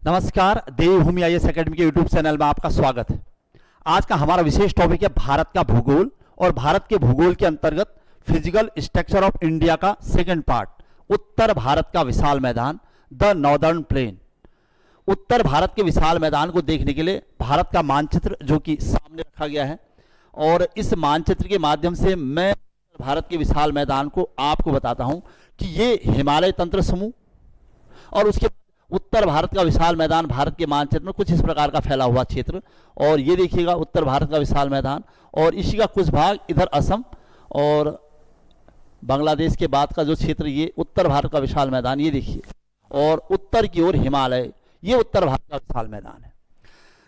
नमस्कार, देवभूमि IAS academy के YouTube channel में आपका स्वागत है। आज का हमारा विशेष टॉपिक है भारत का भूगोल और भारत के भूगोल के अंतर्गत फिजिकल स्ट्रक्चर ऑफ इंडिया का सेकंड पार्ट, उत्तर भारत का विशाल मैदान, द नॉर्दर्न प्लेन। उत्तर भारत के विशाल मैदान को देखने के लिए भारत का मानचित्र जो कि सामने रखा गया है, और इस मानचित्र के माध्यम से मैं भारत के विशाल मैदान को आपको बताता हूं कि ये हिमालय तंत्र समूह और उसके उत्तर भारत का विशाल मैदान भारत के मानचित्र में कुछ इस प्रकार का फैला हुआ क्षेत्र। और ये देखिएगा उत्तर भारत का विशाल मैदान, और इसी का कुछ भाग इधर असम और बांग्लादेश के बाद का जो क्षेत्र, ये उत्तर भारत का विशाल मैदान ये देखिए, और उत्तर की ओर हिमालय, ये उत्तर भारत का विशाल मैदान है।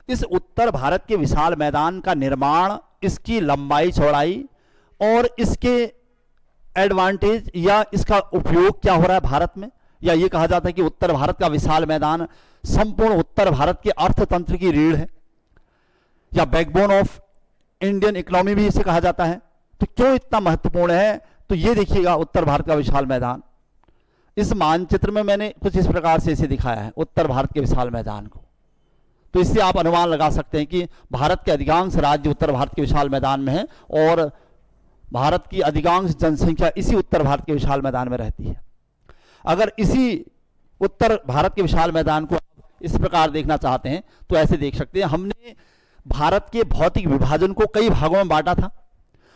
इस उत्तर भारत के विशाल मैदान का निर्माण, इसकी लंबाई चौड़ाई और इसके एडवांटेज या इसका उपयोग क्या हो रहा है भारत में, या ये कहा जाता है कि उत्तर भारत का विशाल मैदान संपूर्ण उत्तर भारत के अर्थतंत्र की रीढ़ है, या बैकबोन ऑफ इंडियन इकोनॉमी भी इसे कहा जाता है। तो क्यों इतना महत्वपूर्ण है, तो ये देखिएगा उत्तर भारत का विशाल मैदान। इस मानचित्र में मैंने कुछ इस प्रकार से इसे दिखाया है, उत्तर भारत के विशाल मैदान को। तो इससे आप अनुमान लगा सकते हैं कि भारत के अधिकांश राज्य उत्तर भारत के विशाल मैदान में है, और भारत की अधिकांश जनसंख्या इसी उत्तर भारत के विशाल मैदान में रहती है। अगर इसी उत्तर भारत के विशाल मैदान को आप इस प्रकार देखना चाहते हैं तो ऐसे देख सकते हैं। हमने भारत के भौतिक विभाजन को कई भागों में बांटा था,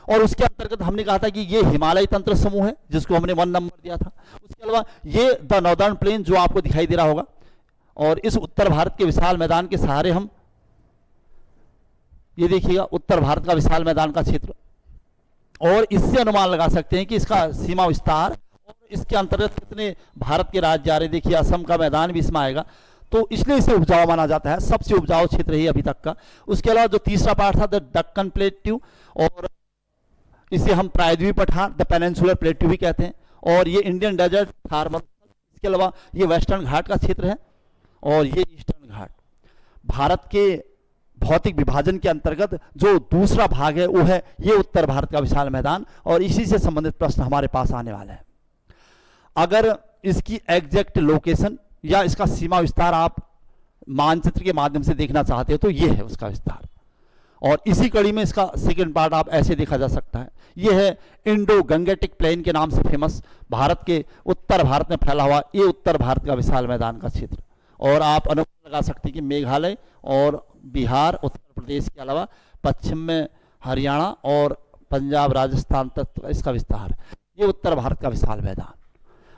और उसके अंतर्गत हमने कहा था कि ये हिमालय तंत्र समूह है जिसको हमने 1 नंबर दिया था। उसके अलावा ये द नॉर्दर्न प्लेन जो आपको दिखाई दे रहा होगा, और इस उत्तर भारत के विशाल मैदान के सहारे हम, ये देखिएगा उत्तर भारत का विशाल मैदान का क्षेत्र, और इससे अनुमान लगा सकते हैं कि इसका सीमा विस्तार और इसके अंतर्गत कितने भारत के राज्य आ रहे। देखिए असम का मैदान भी इसमें आएगा, तो इसलिए इसे उपजाऊ माना जाता है, सबसे उपजाऊ क्षेत्र है अभी तक का। उसके अलावा जो तीसरा पार्ट था द दक्कन प्लेट्यू, और इसे हम प्रायद्वीप पठार, द पेनिनसुलर प्लेट्यू भी कहते हैं, और ये इंडियन डेजर्ट थार। इसके अलावा ये वेस्टर्न घाट का क्षेत्र है, और ये ईस्टर्न घाट। भारत के भौतिक विभाजन के अंतर्गत जो दूसरा भाग है वो है ये उत्तर भारत का विशाल मैदान, और इसी से संबंधित प्रश्न हमारे पास आने वाले हैं। अगर इसकी एग्जैक्ट लोकेशन या इसका सीमा विस्तार आप मानचित्र के माध्यम से देखना चाहते हो तो ये है उसका विस्तार, और इसी कड़ी में इसका सेकंड पार्ट आप ऐसे देखा जा सकता है। ये है इंडो गंगेटिक प्लेन के नाम से फेमस, भारत के उत्तर भारत में फैला हुआ ये उत्तर भारत का विशाल मैदान का क्षेत्र। और आप अनुमान लगा सकते हैं कि मेघालय और बिहार, उत्तर प्रदेश के अलावा पश्चिम में हरियाणा और पंजाब, राजस्थान तक इसका विस्तार है। ये उत्तर भारत का विशाल मैदान।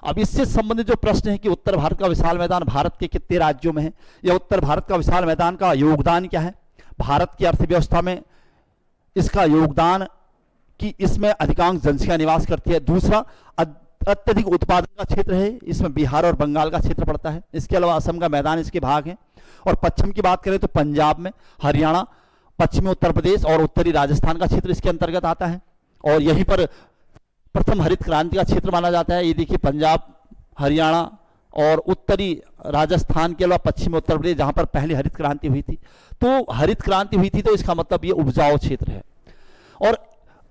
अब इससे संबंधित जो प्रश्न है कि उत्तर भारत का विशाल मैदान भारत के कितने राज्यों में है, या उत्तर भारत का विशाल मैदान का योगदान क्या है भारत की अर्थव्यवस्था में, इसका योगदान कि इसमें अधिकांश जनसंख्या निवास करती है। दूसरा, अत्यधिक उत्पादन का क्षेत्र है, इसमें बिहार और बंगाल का क्षेत्र पड़ता है। इसके अलावा असम का मैदान इसके भाग है, और पश्चिम की बात करें तो पंजाब में, हरियाणा, पश्चिमी उत्तर प्रदेश और उत्तरी राजस्थान का क्षेत्र इसके अंतर्गत आता है, और यहीं पर प्रथम हरित क्रांति का क्षेत्र माना जाता है। ये देखिए पंजाब, हरियाणा और उत्तरी राजस्थान के अलावा पश्चिमी उत्तर प्रदेश जहां पर पहली हरित क्रांति हुई थी। तो हरित क्रांति हुई थी तो इसका मतलब ये उपजाऊ क्षेत्र है। और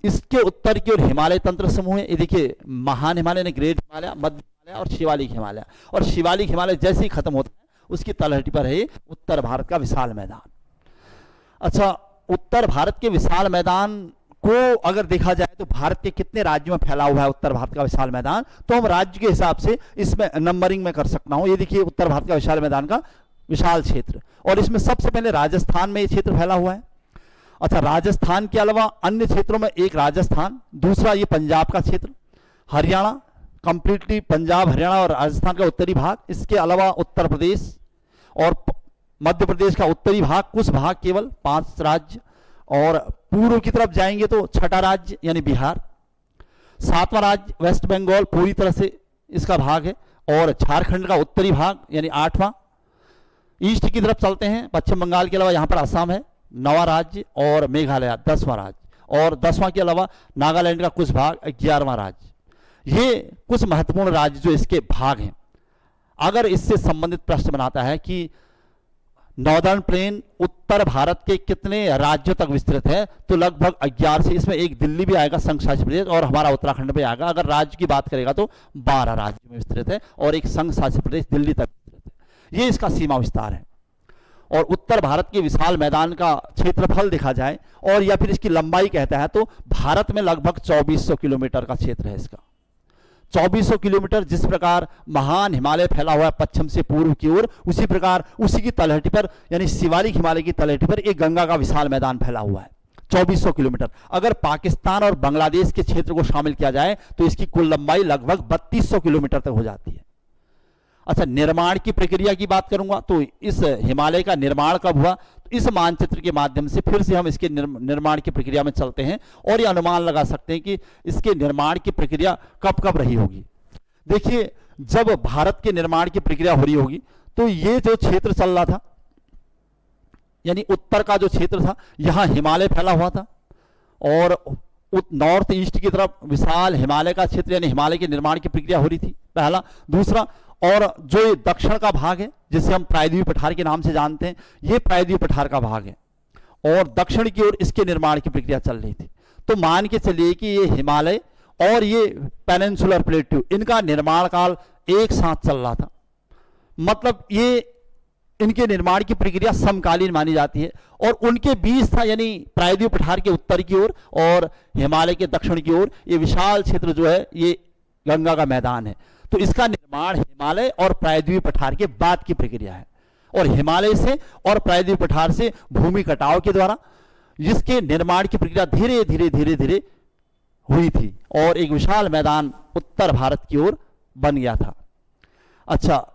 इसके उत्तर की ओर हिमालय तंत्र समूह है। ये देखिए महान हिमालय ने ग्रेट हिमालय, मध्य हिमालय और शिवालिक हिमालय, और शिवालिक हिमालय जैसे ही खत्म होता है उसकी तलहटी पर है उत्तर भारत का विशाल मैदान। अच्छा, उत्तर भारत के विशाल मैदान को अगर देखा जाए तो भारत के कितने राज्यों में फैला हुआ है उत्तर भारत का विशाल मैदान, तो हम राज्य के हिसाब से इसमें नंबरिंग में कर सकता हूं। ये देखिए उत्तर भारत का विशाल मैदान का विशाल क्षेत्र, और इसमें सबसे पहले राजस्थान में ये क्षेत्र फैला हुआ है। अच्छा, राजस्थान के अलावा अन्य क्षेत्रों में एक राजस्थान, दूसरा ये पंजाब का क्षेत्र, हरियाणा कंप्लीटली, पंजाब, हरियाणा और राजस्थान का उत्तरी भाग, इसके अलावा उत्तर प्रदेश और मध्य प्रदेश का उत्तरी भाग, कुछ भाग केवल 5 राज्य, और पूर्व की तरफ जाएंगे तो छठा राज्य यानी बिहार, 7वां राज्य वेस्ट बंगाल पूरी तरह से इसका भाग है, और झारखंड का उत्तरी भाग यानी 8वां। ईस्ट की तरफ चलते हैं, पश्चिम बंगाल के अलावा यहाँ पर असम है 9वां राज्य, और मेघालय 10वां राज्य, और 10वां के अलावा नागालैंड का कुछ भाग 11वां राज्य। ये कुछ महत्वपूर्ण राज्य जो इसके भाग हैं। अगर इससे संबंधित प्रश्न बनाता है कि नॉर्दर्न प्लेन उत्तर भारत के कितने राज्यों तक विस्तृत है, तो लगभग 11 से, इसमें एक दिल्ली भी आएगा संघ शासित प्रदेश, और हमारा उत्तराखंड भी आएगा। अगर राज्य की बात करेगा तो 12 राज्यों में विस्तृत है, और एक संघ शासित प्रदेश दिल्ली तक विस्तृत है। ये इसका सीमा विस्तार है। और उत्तर भारत के विशाल मैदान का क्षेत्रफल देखा जाए और या फिर इसकी लंबाई कहता है तो भारत में लगभग 2400 किलोमीटर का क्षेत्र है इसका। 2400 किलोमीटर। जिस प्रकार महान हिमालय फैला हुआ है पश्चिम से पूर्व की ओर, उसी प्रकार उसी की तलहटी पर यानी शिवालिक हिमालय की तलहटी पर एक गंगा का विशाल मैदान फैला हुआ है 2400 किलोमीटर। अगर पाकिस्तान और बांग्लादेश के क्षेत्र को शामिल किया जाए तो इसकी कुल लंबाई लगभग 3200 किलोमीटर तक हो जाती है। अच्छा, निर्माण की प्रक्रिया की बात करूंगा तो इस हिमालय का निर्माण कब हुआ, तो इस मानचित्र के माध्यम से फिर से हम इसके निर्माण की प्रक्रिया में चलते हैं और ये अनुमान लगा सकते हैं कि इसके निर्माण की प्रक्रिया कब कब रही होगी। देखिए, जब भारत के निर्माण की प्रक्रिया हो रही होगी तो ये जो क्षेत्र चल रहा था यानी उत्तर का जो क्षेत्र था, यहां हिमालय फैला हुआ था और नॉर्थ ईस्ट की तरफ विशाल हिमालय का क्षेत्र यानी हिमालय के निर्माण की प्रक्रिया हो रही थी, पहला। दूसरा, और जो ये दक्षिण का भाग है जिसे हम प्रायद्वीप पठार के नाम से जानते हैं, ये प्रायद्वीप पठार का भाग है और दक्षिण की ओर इसके निर्माण की प्रक्रिया चल रही थी। तो मान के चलिए कि ये हिमालय और ये पेनिनसुलर प्लेट्यू, इनका निर्माण काल एक साथ चल रहा था। मतलब ये इनके निर्माण की प्रक्रिया समकालीन मानी जाती है और उनके बीच था यानी प्रायद्वीप पठार के उत्तर की ओर और हिमालय के दक्षिण की ओर ये विशाल क्षेत्र जो है ये गंगा का मैदान है। तो इसका निर्माण हिमालय और प्रायद्वीप पठार के बाद की प्रक्रिया है और हिमालय से और प्रायद्वीप पठार से भूमि कटाव के द्वारा जिसके निर्माण की प्रक्रिया धीरे धीरे धीरे धीरे हुई थी और एक विशाल मैदान उत्तर भारत की ओर बन गया था। अच्छा,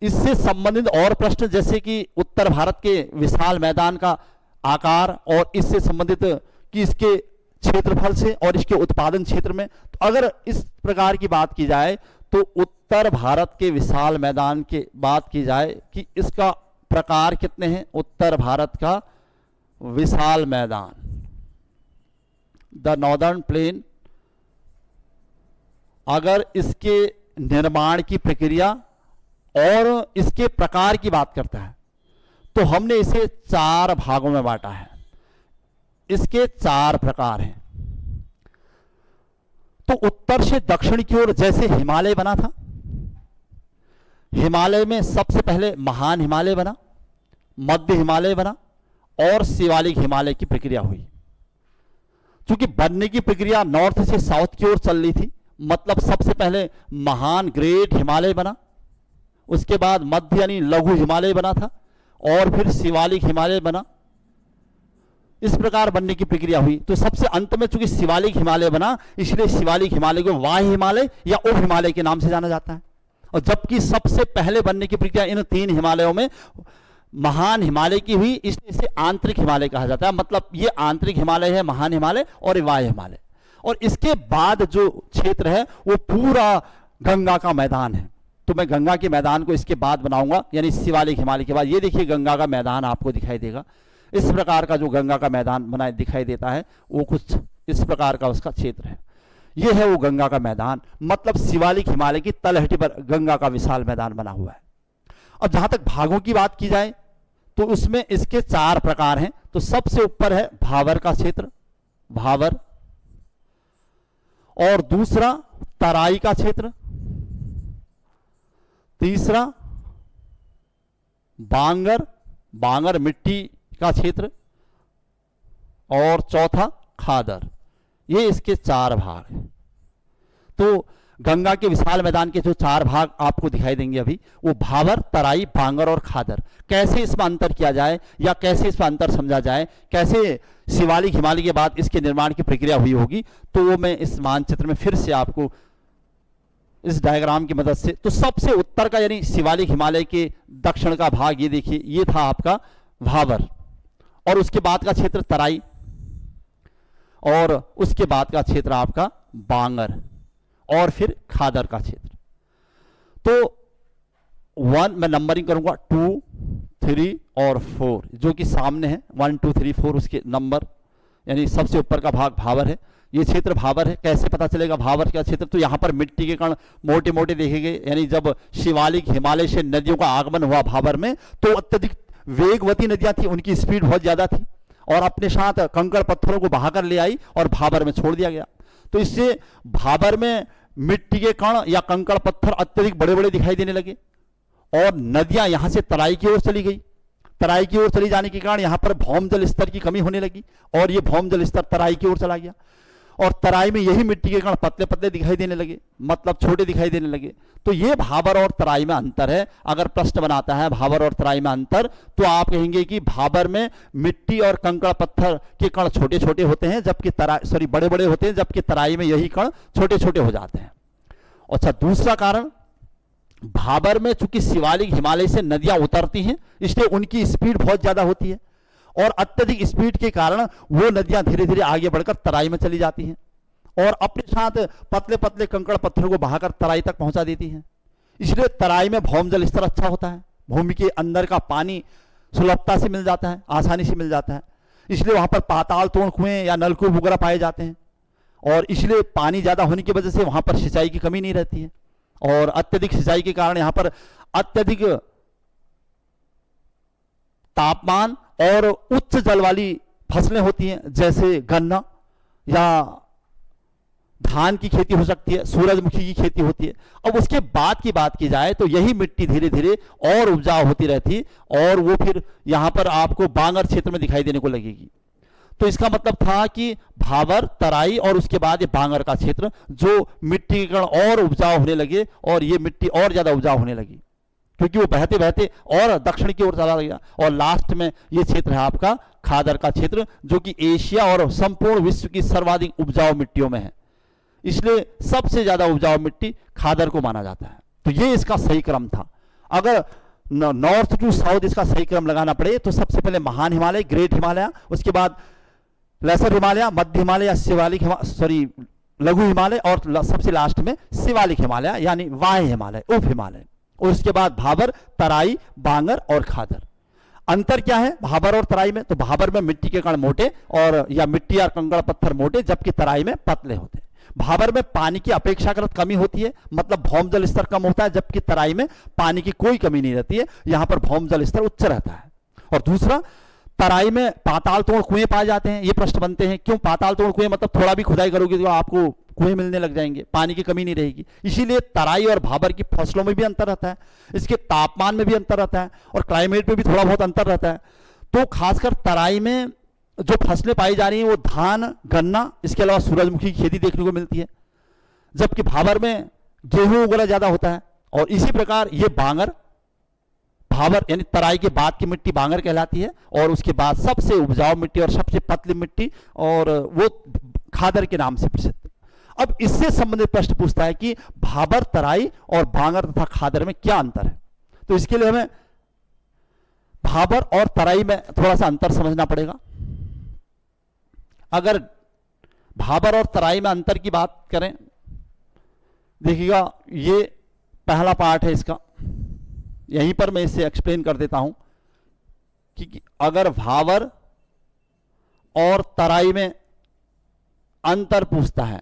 इससे संबंधित और प्रश्न जैसे कि उत्तर भारत के विशाल मैदान का आकार और इससे संबंधित कि इसके क्षेत्रफल से और इसके उत्पादन क्षेत्र में, तो अगर इस प्रकार की बात की जाए तो उत्तर भारत के विशाल मैदान की बात की जाए कि इसका प्रकार कितने हैं। उत्तर भारत का विशाल मैदान, द नॉर्दर्न प्लेन, अगर इसके निर्माण की प्रक्रिया और इसके प्रकार की बात करता है तो हमने इसे 4 भागों में बांटा है। इसके 4 प्रकार हैं। तो उत्तर से दक्षिण की ओर जैसे हिमालय बना था, हिमालय में सबसे पहले महान हिमालय बना, मध्य हिमालय बना और शिवालिक हिमालय की प्रक्रिया हुई। क्योंकि बनने की प्रक्रिया नॉर्थ से साउथ की ओर चल रही थी, मतलब सबसे पहले महान ग्रेट हिमालय बना, उसके बाद मध्य यानी लघु हिमालय बना था और फिर शिवालिक हिमालय बना। इस प्रकार बनने की प्रक्रिया हुई। तो सबसे अंत में चूंकि शिवालिक हिमालय बना, इसलिए शिवालिक हिमालय को वाह्य हिमालय या उप हिमालय के नाम से जाना जाता है। और जबकि सबसे पहले बनने की प्रक्रिया इन 3 हिमालयों में महान हिमालय की हुई, इसलिए इसे आंतरिक हिमालय कहा जाता है। मतलब ये आंतरिक हिमालय है, महान हिमालय और वाह्य हिमालय। और इसके बाद जो क्षेत्र है वो पूरा गंगा का मैदान है। तो मैं गंगा के मैदान को इसके बाद बनाऊंगा, यानी शिवालिक हिमालय के बाद। ये देखिए गंगा का मैदान आपको दिखाई देगा। इस प्रकार का जो गंगा का मैदान बना दिखाई देता है वो कुछ इस प्रकार का उसका क्षेत्र है। ये है वो गंगा का मैदान, मतलब शिवालिक हिमालय की तलहटी पर गंगा का विशाल मैदान बना हुआ है। अब जहां तक भागों की बात की जाए तो उसमें इसके 4 प्रकार हैं। तो सबसे ऊपर है भाबर का क्षेत्र, भाबर, और दूसरा तराई का क्षेत्र, तीसरा बांगर, बांगर मिट्टी का क्षेत्र, और चौथा खादर। ये इसके 4 भाग हैं। तो गंगा के विशाल मैदान के जो 4 भाग आपको दिखाई देंगे अभी, वो भाबर, तराई, बांगर और खादर। कैसे इसमें अंतर किया जाए या कैसे इसमें अंतर समझा जाए, कैसे शिवालिक हिमालय के बाद इसके निर्माण की प्रक्रिया हुई होगी, तो वो मैं इस मानचित्र में फिर से आपको इस डायग्राम की मदद से। तो सबसे उत्तर का यानी शिवालिक हिमालय के दक्षिण का भाग ये देखिए, ये था आपका भाबर, और उसके बाद का क्षेत्र तराई, और उसके बाद का क्षेत्र आपका बांगर, और फिर खादर का क्षेत्र। तो 1 मैं नंबरिंग करूंगा, 2, 3 और 4 जो कि सामने है। 1, 2, 3, 4 उसके नंबर, यानी सबसे ऊपर का भाग भाबर है। ये क्षेत्र भाबर है। कैसे पता चलेगा भाबर का क्षेत्र? तो यहां पर मिट्टी के कण मोटे मोटे देखे गए, यानी जब शिवालिक हिमालय से नदियों का आगमन हुआ भाबर में, तो अत्यधिक वेगवती नदियां थी, उनकी स्पीड बहुत ज्यादा थी और अपने साथ कंकड़ पत्थरों को बहाकर ले आई और भाबर में छोड़ दिया गया। तो इससे भाबर में मिट्टी के कण या कंकड़ पत्थर अत्यधिक बड़े बड़े दिखाई देने लगे, और नदियां यहां से तराई की ओर चली गई। तराई की ओर चली जाने के कारण यहां पर भौम जल स्तर की कमी होने लगी और ये भौम जल स्तर तराई की ओर चला गया और तराई में यही मिट्टी के कण पतले पतले दिखाई देने लगे, मतलब छोटे दिखाई देने लगे। तो ये भाबर और तराई में अंतर है। अगर प्रश्न बनाता है भाबर और तराई में अंतर, तो आप कहेंगे कि भाबर में मिट्टी और कंकड़ पत्थर के कण छोटे छोटे होते हैं, जबकि तराई बड़े बड़े होते हैं, जबकि तराई में यही कण छोटे छोटे हो जाते हैं। अच्छा, दूसरा कारण, भाबर में चूंकि शिवालिक हिमालय से नदियां उतरती हैं, इसलिए उनकी स्पीड बहुत ज्यादा होती है और अत्यधिक स्पीड के कारण वो नदियां धीरे धीरे आगे बढ़कर तराई में चली जाती हैं और अपने साथ पतले पतले कंकड़ पत्थरों को बहाकर तराई तक पहुंचा देती हैं। इसलिए तराई में भौम जल स्तर अच्छा होता है, भूमि के अंदर का पानी सुलभता से मिल जाता है, आसानी से मिल जाता है। इसलिए वहां पर पाताल तोड़ कुएं या नलकूप वगैरह पाए जाते हैं और इसलिए पानी ज्यादा होने की वजह से वहां पर सिंचाई की कमी नहीं रहती है और अत्यधिक सिंचाई के कारण यहां पर अत्यधिक तापमान और उच्च जल वाली फसलें होती हैं, जैसे गन्ना या धान की खेती हो सकती है, सूरजमुखी की खेती होती है। अब उसके बाद की बात की जाए तो यही मिट्टी धीरे धीरे और उपजाऊ होती रहती और वो फिर यहां पर आपको बांगर क्षेत्र में दिखाई देने को लगेगी। तो इसका मतलब था कि भाबर, तराई और उसके बाद ये बांगर का क्षेत्र, जो मिट्टी के कण और उपजाऊ होने लगे और ये मिट्टी और ज्यादा उपजाऊ होने लगी क्योंकि वो बहते बहते और दक्षिण की ओर चला गया और लास्ट में ये क्षेत्र है आपका खादर का क्षेत्र, जो कि एशिया और संपूर्ण विश्व की सर्वाधिक उपजाऊ मिट्टियों में है। इसलिए सबसे ज्यादा उपजाऊ मिट्टी खादर को माना जाता है। तो ये इसका सही क्रम था। अगर नॉर्थ टू साउथ इसका सही क्रम लगाना पड़े तो सबसे पहले महान हिमालय, ग्रेट हिमालय, उसके बाद लेसर हिमालय, मध्य हिमालय, शिवालिक लघु हिमालय और सबसे लास्ट में शिवालिक हिमालय यानी वाह्य हिमालय, उप हिमालय, और उसके बाद भाबर, तराई, बांगर और खादर। अंतर क्या है भाबर और तराई में? तो भाबर में मिट्टी के कण मोटे और या मिट्टी और कंकड़ पत्थर मोटे, जबकि तराई में पतले होते हैं। भाबर में पानी की अपेक्षाकृत कमी होती है, मतलब भौम जल स्तर कम होता है, जबकि तराई में पानी की कोई कमी नहीं रहती है, यहां पर भौम जल स्तर उच्च रहता है। और दूसरा, तराई में पाताल तोड़ कुएं पाए जाते हैं। ये प्रश्न बनते हैं क्यों पाताल तोड़ कुएं? मतलब थोड़ा भी खुदाई करोगे तो आपको कुएं मिलने लग जाएंगे, पानी की कमी नहीं रहेगी। इसीलिए तराई और भाबर की फसलों में भी अंतर रहता है, इसके तापमान में भी अंतर रहता है और क्लाइमेट में भी थोड़ा बहुत अंतर रहता है। तो खासकर तराई में जो फसलें पाई जा रही हैं वो धान, गन्ना, इसके अलावा सूरजमुखी की खेती देखने को मिलती है, जबकि भाबर में गेहूं वगैरह ज्यादा होता है। और इसी प्रकार ये बांगर, भाबर यानी तराई के बाद की मिट्टी बांगर कहलाती है और उसके बाद सबसे उपजाऊ मिट्टी और सबसे पतली मिट्टी और वो खादर के नाम से प्रसिद्ध। अब इससे संबंधित प्रश्न पूछता है कि भाबर, तराई और बांगर तथा खादर में क्या अंतर है। तो इसके लिए हमें भाबर और तराई में थोड़ा सा अंतर समझना पड़ेगा। अगर भाबर और तराई में अंतर की बात करें, देखिएगा ये पहला पार्ट है इसका, यहीं पर मैं इसे एक्सप्लेन कर देता हूं कि अगर भाबर और तराई में अंतर पूछता है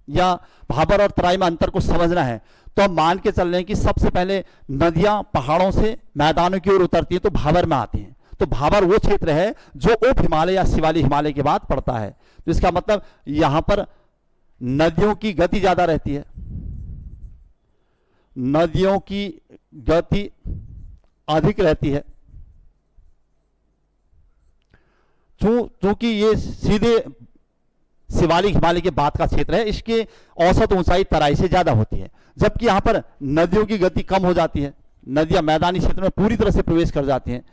या भाबर और तराई में अंतर को समझना है तो हम मान के चल रहे हैं कि सबसे पहले नदियां पहाड़ों से मैदानों की ओर उतरती हैं तो भाबर में आती हैं। तो भाबर वो क्षेत्र है जो उप हिमालय या शिवालिक हिमालय के बाद पड़ता है। तो इसका मतलब यहां पर नदियों की गति ज्यादा रहती है, नदियों की गति अधिक रहती है, चूंकि ये सीधे शिवालिक हिमालय के बाद का क्षेत्र है, इसके औसत ऊंचाई तराई से ज्यादा होती है, जबकि यहां पर नदियों की गति कम हो जाती है, नदियां मैदानी क्षेत्र में पूरी तरह से प्रवेश कर जाती हैं,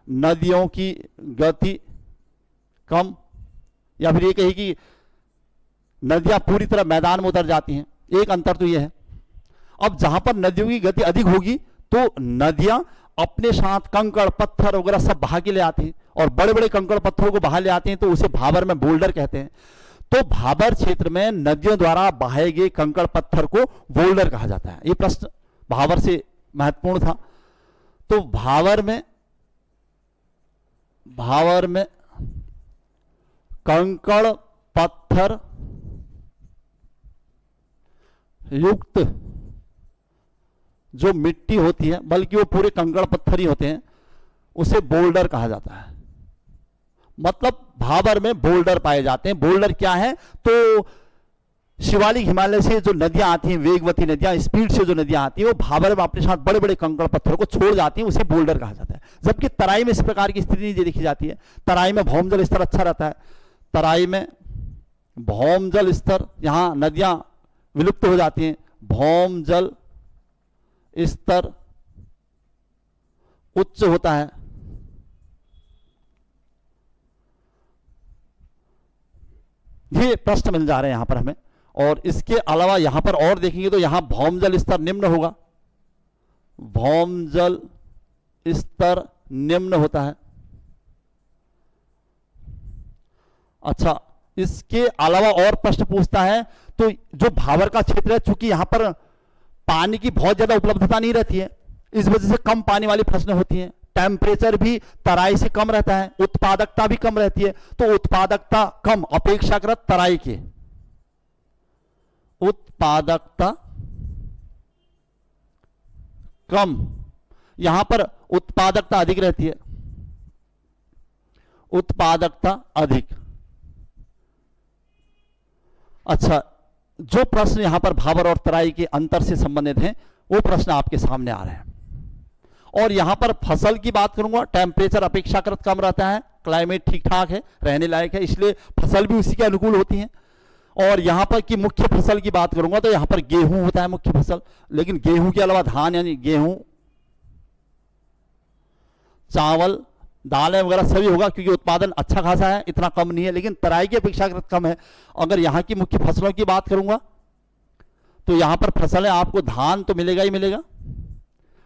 नदियों की गति कम, या फिर ये कही कि नदियां पूरी तरह मैदान में उतर जाती हैं। एक अंतर तो ये है। अब जहां पर नदियों की गति अधिक होगी तो नदियां अपने साथ कंकड़ पत्थर वगैरह सब बहा के ले आती हैं और बड़े बड़े कंकड़ पत्थरों को बहा ले आते हैं, तो उसे भाबर में बोल्डर कहते हैं। तो भाबर क्षेत्र में नदियों द्वारा बहाए गए कंकड़ पत्थर को बोल्डर कहा जाता है। ये प्रश्न भाबर से महत्वपूर्ण था। तो भाबर में कंकड़ पत्थर युक्त जो मिट्टी होती है, बल्कि वो पूरे कंकड़ पत्थर ही होते हैं, उसे बोल्डर कहा जाता है। मतलब भाबर में बोल्डर पाए जाते हैं। बोल्डर क्या है? तो शिवालिक हिमालय से जो नदियां आती हैं, वेगवती नदियां, स्पीड से जो नदियां आती हैं, वो भाबर में अपने साथ बड़े बड़े कंकड़ पत्थरों को छोड़ जाती हैं, उसे बोल्डर कहा जाता है। जबकि तराई में इस प्रकार की स्थिति नहीं देखी जाती है। तराई में भौमजल स्तर अच्छा रहता है। तराई में भौमजल स्तर, यहां नदियां विलुप्त हो जाती हैं, भौमजल स्तर उच्च होता है। ये प्रश्न मिल जा रहे हैं यहां पर हमें। और इसके अलावा यहां पर और देखेंगे तो यहां भौमजल स्तर निम्न होगा, भौमजल स्तर निम्न होता है। अच्छा, इसके अलावा और प्रश्न पूछता है तो जो भाबर का क्षेत्र है, चूंकि यहां पर पानी की बहुत ज्यादा उपलब्धता नहीं रहती है, इस वजह से कम पानी वाली फसलें होती हैं। टेम्परेचर भी तराई से कम रहता है, उत्पादकता भी कम रहती है। तो उत्पादकता कम अपेक्षाकृत तराई के, उत्पादकता कम, यहां पर उत्पादकता अधिक रहती है, उत्पादकता अधिक। अच्छा, जो प्रश्न यहां पर भाबर और तराई के अंतर से संबंधित हैं, वो प्रश्न आपके सामने आ रहे हैं। और यहां पर फसल की बात करूंगा, टेम्परेचर अपेक्षाकृत कम रहता है, क्लाइमेट ठीक ठाक है, रहने लायक है, इसलिए फसल भी उसी के अनुकूल होती है। और यहां पर की मुख्य फसल की बात करूंगा तो यहां पर गेहूं होता है मुख्य फसल, लेकिन गेहूं के अलावा धान यानी गेहूं, चावल, दालें वगैरह सभी होगा, क्योंकि उत्पादन अच्छा खासा है, इतना कम नहीं है, लेकिन तराई की अपेक्षाकृत कम है। अगर यहां की मुख्य फसलों की बात करूंगा तो यहां पर फसलें आपको धान तो मिलेगा ही मिलेगा,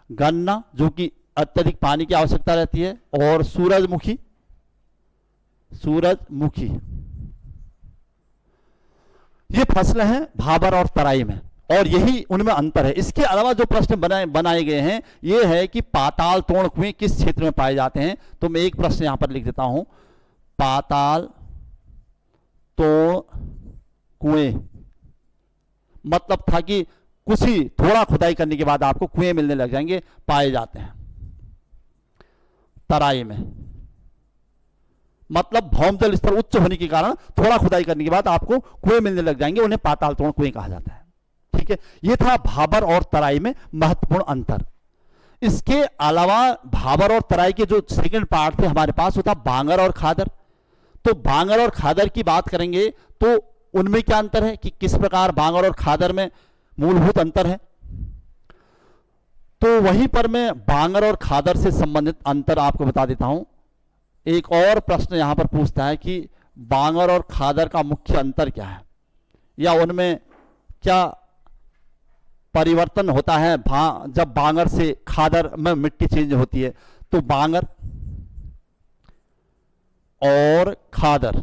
गन्ना जो कि अत्यधिक पानी की आवश्यकता रहती है, और सूरजमुखी, सूरजमुखी, ये फसलें हैं भाबर और तराई में, और यही उनमें अंतर है। इसके अलावा जो प्रश्न बनाए गए हैं, ये है कि पाताल तोड़ कुएं किस क्षेत्र में पाए जाते हैं। तो मैं एक प्रश्न यहां पर लिख देता हूं, पाताल तोड़ कुएं, मतलब था कि कुछ ही थोड़ा खुदाई करने के बाद आपको कुएं मिलने लग जाएंगे, पाए जाते हैं तराई में। मतलब भौमजल स्तर उच्च होने के कारण थोड़ा खुदाई करने के बाद आपको कुएं मिलने लग जाएंगे, उन्हें पाताल तोड़ कुएं कहा जाता है। ठीक है, यह था भाबर और तराई में महत्वपूर्ण अंतर। इसके अलावा भाबर और तराई के जो सेकंड पार्ट थे हमारे पास, वो था बांगर और खादर। तो बांगर और खादर की बात करेंगे तो उनमें क्या अंतर है, कि किस प्रकार बांगर और खादर में मूलभूत अंतर है। तो वहीं पर मैं बांगर और खादर से संबंधित अंतर आपको बता देता हूं। एक और प्रश्न यहां पर पूछता है कि बांगर और खादर का मुख्य अंतर क्या है, या उनमें क्या परिवर्तन होता है जब बांगर से खादर में मिट्टी चेंज होती है। तो बांगर और खादर,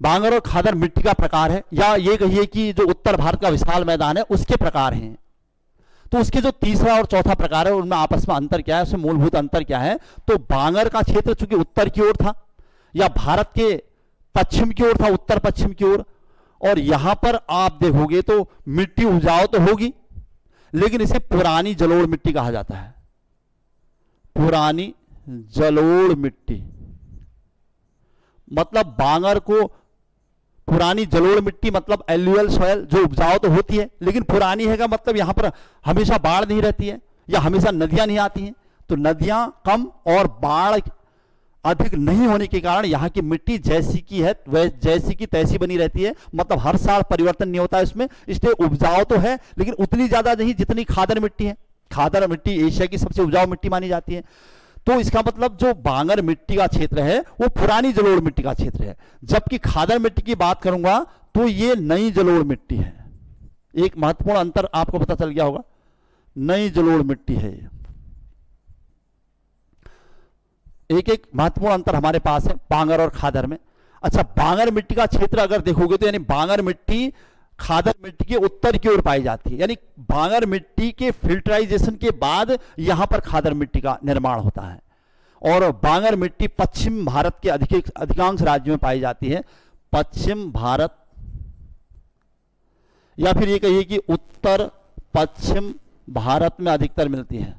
बांगर और खादर मिट्टी का प्रकार है, या ये कहिए कि जो उत्तर भारत का विशाल मैदान है उसके प्रकार हैं। तो उसके जो तीसरा और चौथा प्रकार है उनमें आपस में अंतर क्या है, उसमें मूलभूत अंतर क्या है। तो बांगर का क्षेत्र चूंकि उत्तर की ओर था, या भारत के पश्चिम की ओर था, उत्तर पश्चिम की ओर, और यहां पर आप देखोगे तो मिट्टी उपजाऊ तो होगी, लेकिन इसे पुरानी जलोढ़ मिट्टी कहा जाता है, पुरानी जलोढ़ मिट्टी। मतलब बांगर को पुरानी जलोढ़ मिट्टी, मतलब एल्यूअल सॉयल, जो उपजाऊ तो होती है लेकिन पुरानी है का मतलब यहां पर हमेशा बाढ़ नहीं रहती है, या हमेशा नदियां नहीं आती हैं। तो नदियां कम और बाढ़ अधिक नहीं होने के कारण यहां की मिट्टी जैसी की है वह जैसी की तैसी बनी रहती है, मतलब हर साल परिवर्तन नहीं होता है इसमें। इसलिए उपजाऊ तो है लेकिन उतनी ज्यादा नहीं जितनी खादर मिट्टी है। खादर मिट्टी एशिया की सबसे उपजाऊ मिट्टी मानी जाती है। तो इसका मतलब जो बांगर मिट्टी का क्षेत्र है वो पुरानी जलोढ़ मिट्टी का क्षेत्र है, जबकि खादर मिट्टी की बात करूंगा तो ये नई जलोढ़ मिट्टी है। एक महत्वपूर्ण अंतर आपको पता चल गया होगा, नई जलोढ़ मिट्टी है ये। एक एक महत्वपूर्ण अंतर हमारे पास है बांगर और खादर में। अच्छा, बांगर मिट्टी का क्षेत्र अगर देखोगे तो यानी बांगर मिट्टी खादर मिट्टी के उत्तर की ओर पाई जाती है, यानी बांगर मिट्टी के फिल्टराइजेशन के बाद यहां पर खादर मिट्टी का निर्माण होता है। और बांगर मिट्टी पश्चिम भारत के अधिकांश राज्यों में पाई जाती है, पश्चिम भारत, या फिर ये कहिए कि उत्तर पश्चिम भारत में अधिकतर मिलती है,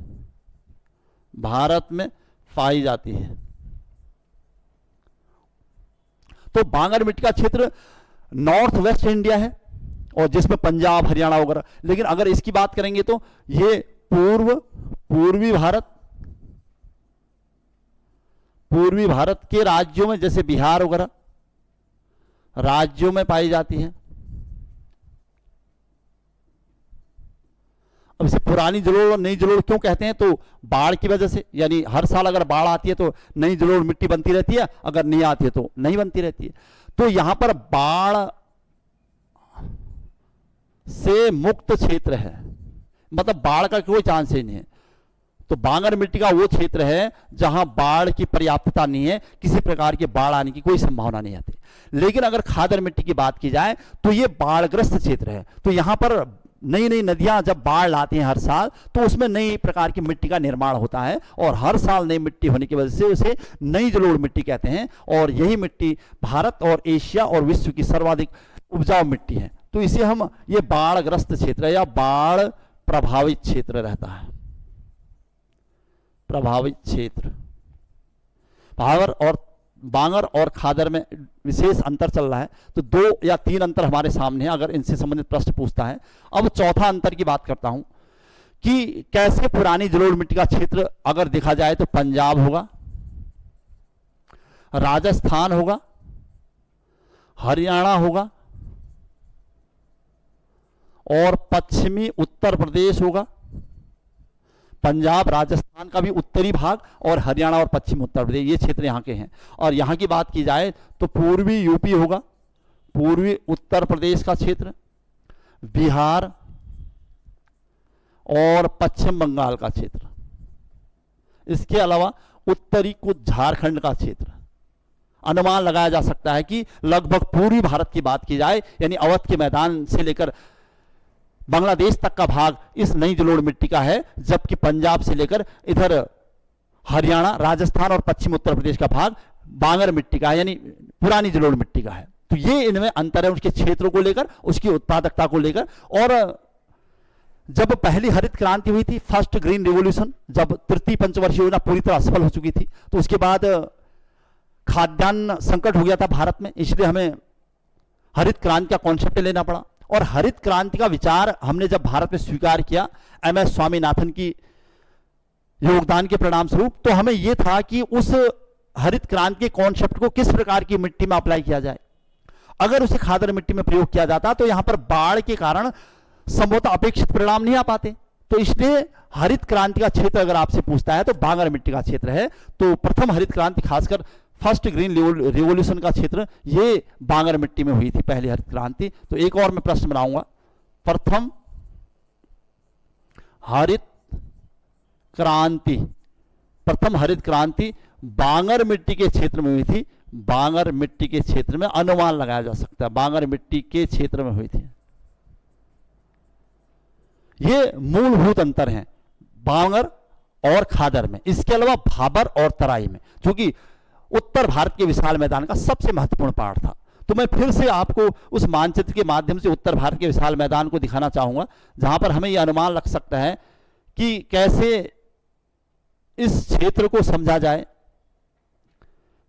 भारत में पाई जाती है। तो बांगर मिट्टी का क्षेत्र नॉर्थ वेस्ट इंडिया है और जिसमें पंजाब हरियाणा वगैरह। लेकिन अगर इसकी बात करेंगे तो ये पूर्वी भारत के राज्यों में जैसे बिहार वगैरह राज्यों में पाई जाती है। अब इसे पुरानी जलोढ़ और नई जलोढ़ क्यों कहते हैं? तो बाढ़ की वजह से, यानी हर साल अगर बाढ़ आती है तो नई जलोढ़ मिट्टी बनती रहती है, अगर नहीं आती है तो नहीं बनती रहती है। तो यहां पर बाढ़ से मुक्त क्षेत्र है, मतलब बाढ़ का कोई चांस ही नहीं है। तो बांगर मिट्टी का वो क्षेत्र है जहां बाढ़ की पर्याप्तता नहीं है, किसी प्रकार की बाढ़ आने की कोई संभावना नहीं आती। लेकिन अगर खादर मिट्टी की बात की जाए तो ये बाढ़ग्रस्त क्षेत्र है। तो यहां पर नई नई नदियां जब बाढ़ लाती हैं हर साल, तो उसमें नई प्रकार की मिट्टी का निर्माण होता है और हर साल नई मिट्टी होने की वजह से उसे नई जलोढ़ मिट्टी कहते हैं। और यही मिट्टी भारत और एशिया और विश्व की सर्वाधिक उपजाऊ मिट्टी है। तो इसे हम ये बाढ़ग्रस्त क्षेत्र या बाढ़ प्रभावित क्षेत्र रहता है, प्रभावित क्षेत्र। बांगर और खादर में विशेष अंतर चल रहा है, तो 2 या 3 अंतर हमारे सामने है अगर इनसे संबंधित प्रश्न पूछता है। अब चौथा अंतर की बात करता हूं कि कैसे पुरानी जलोढ़ मिट्टी का क्षेत्र अगर देखा जाए तो पंजाब होगा, राजस्थान होगा, हरियाणा होगा और पश्चिमी उत्तर प्रदेश होगा। पंजाब राजस्थान का भी उत्तरी भाग और हरियाणा और पश्चिमी उत्तर प्रदेश, ये क्षेत्र यहाँ के हैं। और यहाँ की बात की जाए तो पूर्वी यूपी होगा, पूर्वी उत्तर प्रदेश का क्षेत्र, बिहार और पश्चिम बंगाल का क्षेत्र। इसके अलावा उत्तरी कुछ झारखंड का क्षेत्र। अनुमान लगाया जा सकता है कि लगभग पूर्वी भारत की बात की जाए, यानी अवध के मैदान से लेकर बांग्लादेश तक का भाग इस नई जलोढ़ मिट्टी का है, जबकि पंजाब से लेकर इधर हरियाणा, राजस्थान और पश्चिम उत्तर प्रदेश का भाग बांगर मिट्टी का है, यानी पुरानी जलोढ़ मिट्टी का है। तो ये इनमें अंतर है, उसके क्षेत्रों को लेकर, उसकी उत्पादकता को लेकर। और जब पहली हरित क्रांति हुई थी, फर्स्ट ग्रीन रिवॉल्यूशन, जब तृतीय पंचवर्षीय योजना पूरी तरह असफल हो चुकी थी, तो उसके बाद खाद्यान्न संकट हो गया था भारत में, इसलिए हमें हरित क्रांति का कॉन्सेप्ट लेना पड़ा। और हरित क्रांति का विचार हमने जब भारत में स्वीकार किया MS स्वामीनाथन की योगदान के परिणाम स्वरूप, तो हमें यह था कि उस हरित क्रांति के कॉन्सेप्ट को किस प्रकार की मिट्टी में अप्लाई किया जाए। अगर उसे खादर मिट्टी में प्रयोग किया जाता तो यहां पर बाढ़ के कारण संभवतः अपेक्षित परिणाम नहीं आ पाते। तो इसलिए हरित क्रांति का क्षेत्र अगर आपसे पूछता है तो बांगर मिट्टी का क्षेत्र है। तो प्रथम हरित क्रांति, खासकर फर्स्ट ग्रीन रिवॉल्यूशन का क्षेत्र, ये बांगर मिट्टी में हुई थी पहली हरित क्रांति। तो एक और मैं प्रश्न बनाऊंगा, प्रथम हरित क्रांति बांगर मिट्टी के क्षेत्र में हुई थी। बांगर मिट्टी के क्षेत्र में अनुमान लगाया जा सकता है, बांगर मिट्टी के क्षेत्र में हुई थी। ये मूलभूत अंतर हैं बांगर और खादर में। इसके अलावा भाबर और तराई में, क्योंकि उत्तर भारत के विशाल मैदान का सबसे महत्वपूर्ण पार्ट था। तो मैं फिर से आपको उस मानचित्र के माध्यम से उत्तर भारत के विशाल मैदान को दिखाना चाहूंगा, जहां पर हमें यह अनुमान लग सकता है कि कैसे इस क्षेत्र को समझा जाए,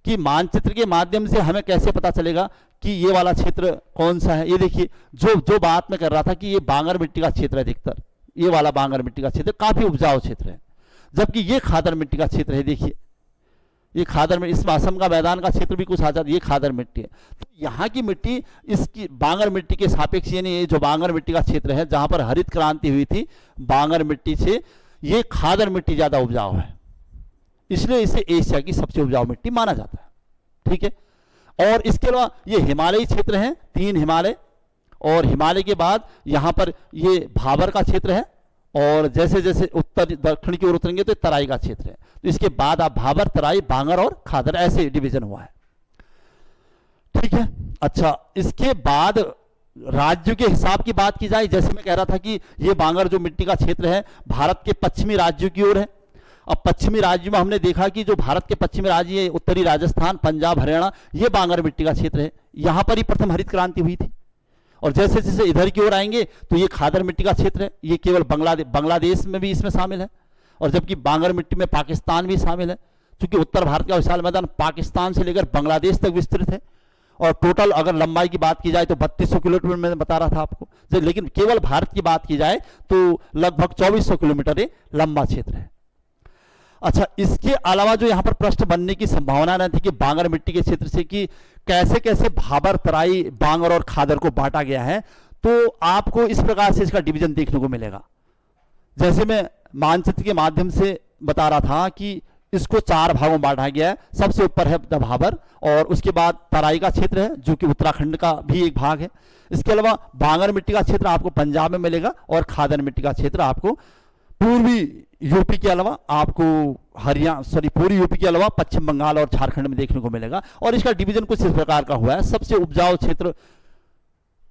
कि मानचित्र के माध्यम से हमें कैसे पता चलेगा कि ये वाला क्षेत्र कौन सा है। ये देखिए, जो बात मैं कर रहा था कि ये बांगर मिट्टी का क्षेत्र है, अधिकतर ये वाला बांगर मिट्टी का क्षेत्र काफी उपजाऊ क्षेत्र है, जबकि ये खादर मिट्टी का क्षेत्र है। देखिए ये खादर में, इसमें असम का मैदान का क्षेत्र भी कुछ आ जाता है, ये खादर मिट्टी है। तो यहाँ की मिट्टी इसकी बांगर मिट्टी के सापेक्ष, यानी ये जो बांगर मिट्टी का क्षेत्र है जहां पर हरित क्रांति हुई थी, बांगर मिट्टी से ये खादर मिट्टी ज्यादा उपजाऊ है, इसलिए इसे एशिया की सबसे उपजाऊ मिट्टी माना जाता है। ठीक है। और इसके अलावा ये हिमालयी क्षेत्र है, 3 हिमालय, और हिमालय के बाद यहां पर ये भाबर का क्षेत्र है, और जैसे जैसे उत्तर दक्षिण की ओर उतरेंगे तो तराई का क्षेत्र है। तो इसके बाद आप भाबर, तराई, बांगर और खादर ऐसे डिवीजन हुआ है। ठीक है। अच्छा, इसके बाद राज्य के हिसाब की बात की जाए, जैसे मैं कह रहा था कि ये बांगर जो मिट्टी का क्षेत्र है भारत के पश्चिमी राज्यों की ओर है। अब पश्चिमी राज्यों में हमने देखा कि जो भारत के पश्चिमी राज्य है, उत्तरी राजस्थान, पंजाब, हरियाणा, ये बांगर मिट्टी का क्षेत्र है। यहां पर ही प्रथम हरित क्रांति हुई थी। और जैसे जैसे इधर की ओर आएंगे तो ये खादर मिट्टी का क्षेत्र है, ये केवल बांग्लादेश में भी इसमें शामिल है, और जबकि बांगर मिट्टी में पाकिस्तान भी शामिल है, क्योंकि उत्तर भारत का विशाल मैदान पाकिस्तान से लेकर बांग्लादेश तक विस्तृत है। और टोटल अगर लंबाई की बात की जाए तो 3200 किलोमीटर मैं बता रहा था आपको, लेकिन केवल भारत की बात की जाए तो लगभग 2400 किलोमीटर ये लंबा क्षेत्र है। अच्छा, इसके अलावा जो यहाँ पर प्रश्न बनने की संभावना रहती कि बांगर मिट्टी के क्षेत्र से कि कैसे कैसे भाबर, तराई, बांगर और खादर को बांटा गया है, तो आपको इस प्रकार से इसका डिवीजन देखने को मिलेगा। जैसे मैं मानचित्र के माध्यम से बता रहा था कि इसको 4 भागों में बांटा गया है। सबसे ऊपर है द भाबर, और उसके बाद तराई का क्षेत्र है जो कि उत्तराखंड का भी एक भाग है। इसके अलावा बांगर मिट्टी का क्षेत्र आपको पंजाब में मिलेगा, और खादर मिट्टी का क्षेत्र आपको पूर्वी यूपी के अलावा आपको पूर्वी यूपी के अलावा पश्चिम बंगाल और झारखंड में देखने को मिलेगा। और इसका डिवीजन कुछ इस प्रकार का हुआ है। सबसे उपजाऊ क्षेत्र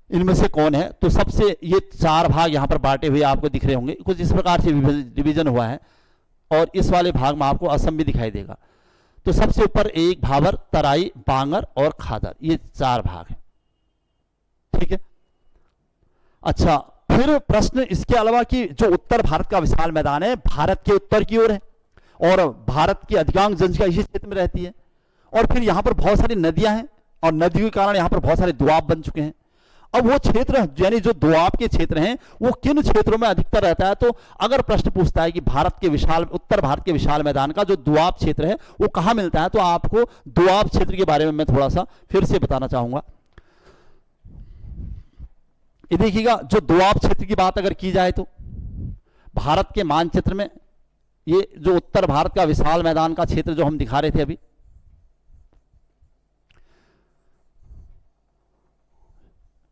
इनमें से कौन है, तो सबसे ये 4 भाग यहां पर बांटे हुए आपको दिख रहे होंगे, कुछ इस प्रकार से डिवीजन हुआ है। और इस वाले भाग में आपको असम भी दिखाई देगा। तो सबसे ऊपर एक भाबर, तराई, बांगर और खादर, ये 4 भाग है। ठीक है। अच्छा, फिर प्रश्न इसके अलावा कि जो उत्तर भारत का विशाल मैदान है, भारत के उत्तर की ओर है और भारत की अधिकांश जनसंख्या इसी क्षेत्र में रहती है, और फिर यहां पर बहुत सारी नदियां हैं और नदियों के कारण यहां पर बहुत सारे दोआब बन चुके हैं। अब वो क्षेत्र यानी जो दोआब के क्षेत्र हैं वो किन क्षेत्रों में अधिकतर रहता है, तो अगर प्रश्न पूछता है कि उत्तर भारत के विशाल मैदान का जो दोआब क्षेत्र है वो कहां मिलता है, तो आपको दोआब क्षेत्र के बारे में मैं थोड़ा सा फिर से बताना चाहूंगा। ये देखिएगा, जो दोआब क्षेत्र की बात अगर की जाए तो भारत के मानचित्र में ये जो उत्तर भारत का विशाल मैदान का क्षेत्र जो हम दिखा रहे थे अभी,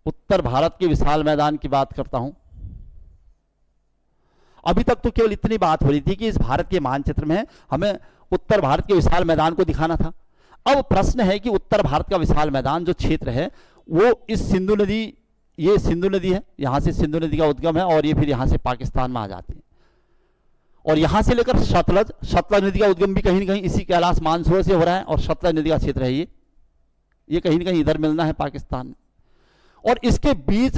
उत्तर भारत के विशाल मैदान की बात करता हूं। अभी तक तो केवल इतनी बात हो रही थी कि इस भारत के मानचित्र में हमें उत्तर भारत के विशाल मैदान को दिखाना था। अब प्रश्न है कि उत्तर भारत का विशाल मैदान जो क्षेत्र है वो इस सिंधु नदी, ये सिंधु नदी है, यहां से सिंधु नदी का उद्गम है और ये फिर यहां से पाकिस्तान में आ जाती है, और यहां से लेकर सतलज नदी का उद्गम भी कहीं ना कहीं इसी कैलाश मानसरोवर से हो रहा है, और सतलज नदी का क्षेत्र है ये कहीं ना कहीं इधर मिलना है पाकिस्तान में। और इसके बीच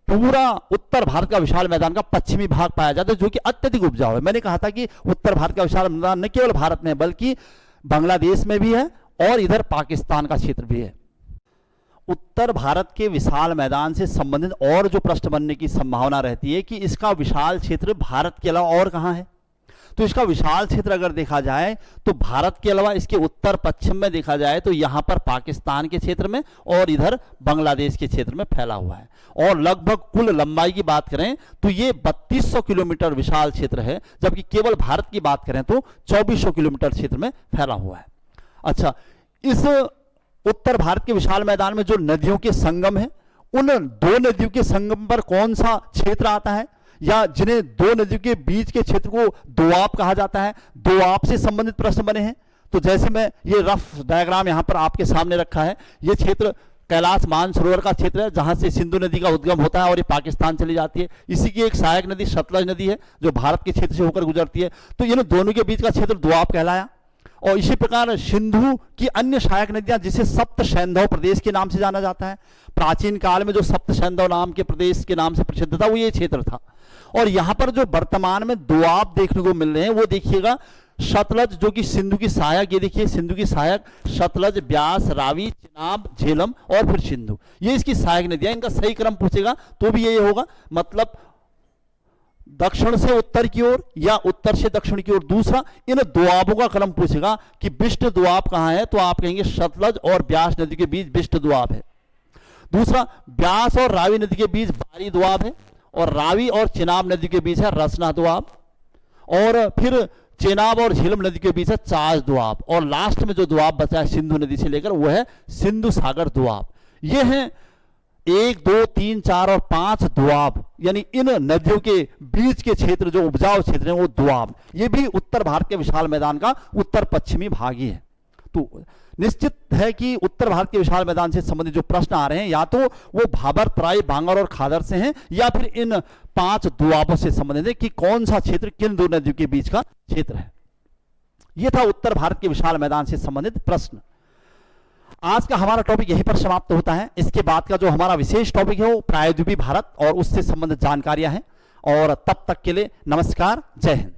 पूरा उत्तर भारत का विशाल मैदान का पश्चिमी भाग पाया जाता है जो कि अत्यधिक उपजाऊ है। मैंने कहा था कि उत्तर भारत का विशाल मैदान न केवल भारत में है बल्कि बांग्लादेश में भी है और इधर पाकिस्तान का क्षेत्र भी है। उत्तर भारत के विशाल मैदान से संबंधित और जो प्रश्न बनने की संभावना रहती है कि इसका विशाल क्षेत्र भारत के अलावा और कहां है, तो इसका विशाल क्षेत्र अगर देखा जाए तो भारत के अलावा इसके उत्तर पश्चिम में देखा जाए तो यहां पर पाकिस्तान के क्षेत्र में और इधर बांग्लादेश के क्षेत्र में फैला हुआ है। और लगभग कुल लंबाई की बात करें तो ये 3200 किलोमीटर विशाल क्षेत्र है, जबकि केवल भारत की बात करें तो 2400 किलोमीटर क्षेत्र में फैला हुआ है। अच्छा, इस उत्तर भारत के विशाल मैदान में जो नदियों के संगम है, उन 2 नदियों के संगम पर कौन सा क्षेत्र आता है, या जिन्हें 2 नदियों के बीच के क्षेत्र को दोआब कहा जाता है, दोआब से संबंधित प्रश्न बने हैं। तो जैसे मैं ये रफ डायग्राम यहां पर आपके सामने रखा है, ये क्षेत्र कैलाश मानसरोवर का क्षेत्र है जहां से सिंधु नदी का उद्गम होता है और ये पाकिस्तान चली जाती है। इसी की एक सहायक नदी सतलज नदी है जो भारत के क्षेत्र से होकर गुजरती है, तो इन दोनों के बीच का क्षेत्र दोआब कहलाया। और इसी प्रकार सिंधु की अन्य सहायक नदियां जिसे सप्त सैंधव प्रदेश के नाम से जाना जाता है, प्राचीन काल में जो सप्त सैंधव नाम के प्रदेश के नाम से प्रसिद्ध था वो ये क्षेत्र था। और यहां पर जो वर्तमान में दोआब देखने को मिल रहे हैं वो देखिएगा, सतलज जो कि सिंधु की सहायक, ये देखिए सिंधु की सहायक सतलज, ब्यास, रावी, चिनाब, झेलम और फिर सिंधु, ये इसकी सहायक नदियां। इनका सही क्रम पूछेगा तो भी यही होगा, मतलब दक्षिण से उत्तर की ओर या उत्तर से दक्षिण की ओर। दूसरा, इन दोआबों का क्रम पूछेगा कि बिष्ट दोआब कहां है, तो आप कहेंगे सतलज और ब्यास नदी के बीच बिष्ट दोआब है। दूसरा, ब्यास और रावी नदी के बीच बारी दोआब है, और रावी और चिनाब नदी के बीच है रसना दोआब, और फिर चेनाब और झेलम नदी के बीच है चाज दोआब, और लास्ट में जो दोआब बचा है सिंधु नदी से लेकर वो है सिंधु सागर दोआब। ये हैं 1, 2, 3, 4 और 5 दोआब, यानी इन नदियों के बीच के क्षेत्र जो उपजाऊ क्षेत्र है वो दोआब। ये भी उत्तर भारत के विशाल मैदान का उत्तर पश्चिमी भाग ही है। तो निश्चित है कि उत्तर भारत के विशाल मैदान से संबंधित जो प्रश्न आ रहे हैं या तो वो भाबर, तराई, बांगर और खादर से हैं, या फिर इन 5 दोआबों से संबंधित है कि कौन सा क्षेत्र किन 2 नदियों के बीच का क्षेत्र है। यह था उत्तर भारत के विशाल मैदान से संबंधित प्रश्न। आज का हमारा टॉपिक यहीं पर समाप्त होता है। इसके बाद का जो हमारा विशेष टॉपिक है वो प्रायद्वीपीय भारत और उससे संबंधित जानकारियां हैं। और तब तक के लिए नमस्कार, जय हिंद।